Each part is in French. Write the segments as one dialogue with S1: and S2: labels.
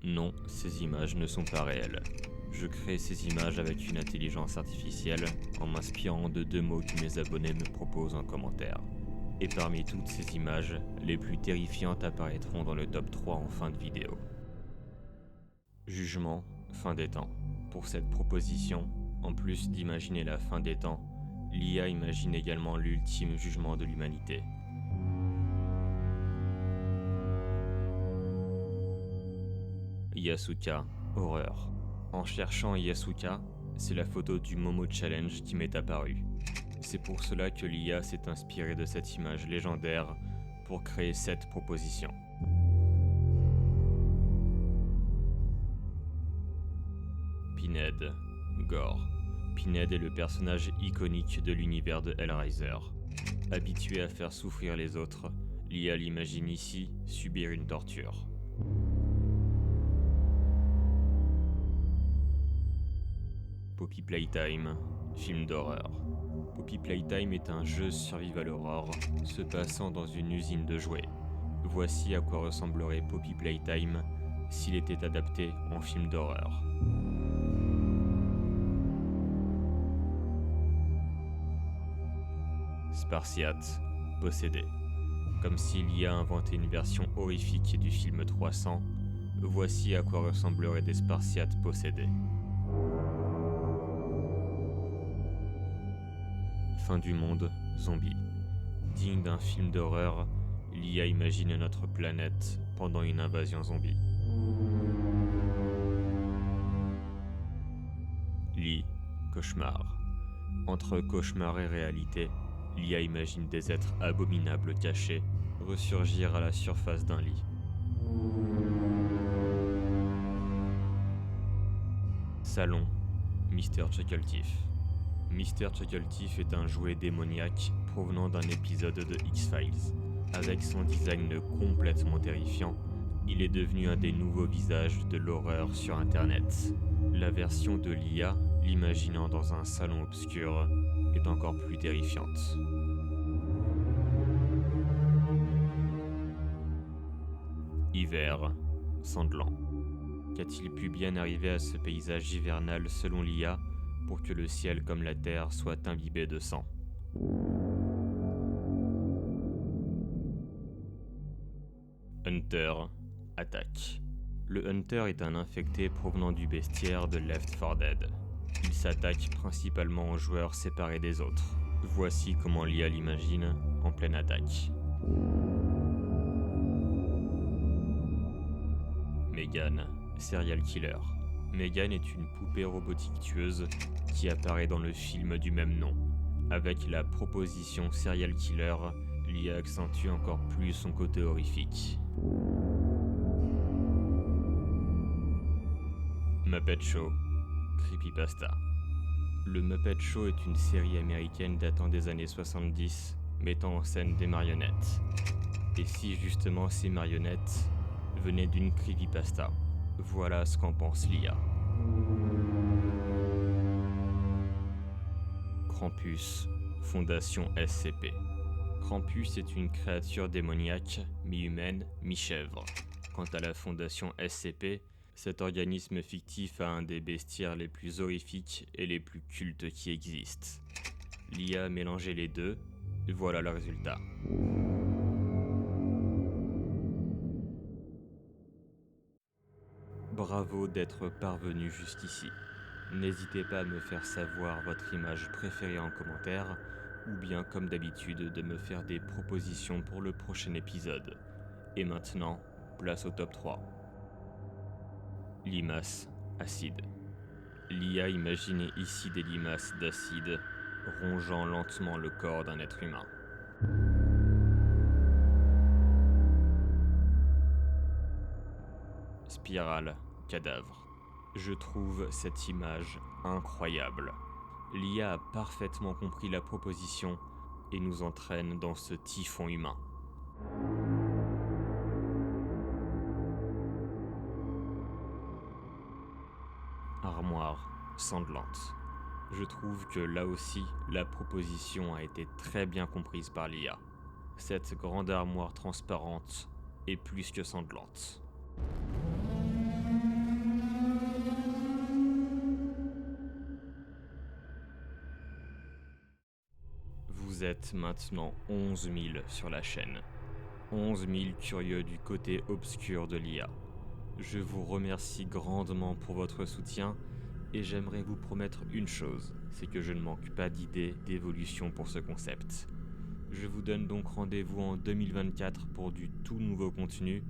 S1: Non, ces images ne sont pas réelles. Je crée ces images avec une intelligence artificielle en m'inspirant de 2 mots que mes abonnés me proposent en commentaire. Et parmi toutes ces images, les plus terrifiantes apparaîtront dans le top 3 en fin de vidéo. Jugement, fin des temps. Pour cette proposition, en plus d'imaginer la fin des temps, l'IA imagine également l'ultime jugement de l'humanité. Yasuka, horreur. En cherchant Yasuka, c'est la photo du Momo Challenge qui m'est apparue. C'est pour cela que l'IA s'est inspirée de cette image légendaire pour créer cette proposition. Pinhead, gore. Pinhead est le personnage iconique de l'univers de Hellraiser. Habitué à faire souffrir les autres, l'IA l'imagine ici subir une torture. Poppy Playtime, film d'horreur. Poppy Playtime est un jeu survival horror se passant dans une usine de jouets. Voici à quoi ressemblerait Poppy Playtime s'il était adapté en film d'horreur. Spartiate, possédé. Comme s'il y a inventé une version horrifique du film 300, voici à quoi ressembleraient des Spartiates possédés. Fin du monde, zombie. Digne d'un film d'horreur, l'IA imagine notre planète pendant une invasion zombie. Lit, cauchemar. Entre cauchemar et réalité, l'IA imagine des êtres abominables cachés ressurgir à la surface d'un lit. Salon, Mr. Chuckleteeth. Mr. Chuckleteeth est un jouet démoniaque provenant d'un épisode de X-Files. Avec son design complètement terrifiant, il est devenu un des nouveaux visages de l'horreur sur Internet. La version de l'IA, l'imaginant dans un salon obscur, est encore plus terrifiante. Hiver, sanglant. Qu'a-t-il pu bien arriver à ce paysage hivernal selon l'IA pour que le ciel comme la terre soit imbibé de sang? Hunter, attaque. Le Hunter est un infecté provenant du bestiaire de Left 4 Dead. Il s'attaque principalement aux joueurs séparés des autres. Voici comment l'IA l'imagine en pleine attaque. Megan, serial killer. Megan est une poupée robotique tueuse qui apparaît dans le film du même nom. Avec la proposition serial killer, l'IA accentue encore plus son côté horrifique. Muppet Show, creepypasta. Le Muppet Show est une série américaine datant des années 70, mettant en scène des marionnettes. Et si justement ces marionnettes venaient d'une creepypasta? Voilà ce qu'en pense l'IA. Krampus, Fondation SCP. Krampus est une créature démoniaque, mi-humaine, mi-chèvre. Quant à la Fondation SCP, cet organisme fictif a un des bestiaires les plus horrifiques et les plus cultes qui existent. L'IA a mélangé les deux, et voilà le résultat. Bravo d'être parvenu jusqu'ici. N'hésitez pas à me faire savoir votre image préférée en commentaire, ou bien comme d'habitude de me faire des propositions pour le prochain épisode. Et maintenant, place au top 3. Limaces, acide. L'IA imaginait ici des limaces d'acide rongeant lentement le corps d'un être humain. Spirale, cadavre. Je trouve cette image incroyable. L'IA a parfaitement compris la proposition et nous entraîne dans ce typhon humain. Armoire, sanglante. Je trouve que là aussi, la proposition a été très bien comprise par l'IA. Cette grande armoire transparente est plus que sanglante. Vous êtes maintenant 11 000 sur la chaîne. 11 000 curieux du côté obscur de l'IA. Je vous remercie grandement pour votre soutien et j'aimerais vous promettre une chose, c'est que je ne manque pas d'idées d'évolution pour ce concept. Je vous donne donc rendez-vous en 2024 pour du tout nouveau contenu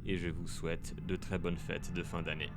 S1: et je vous souhaite de très bonnes fêtes de fin d'année.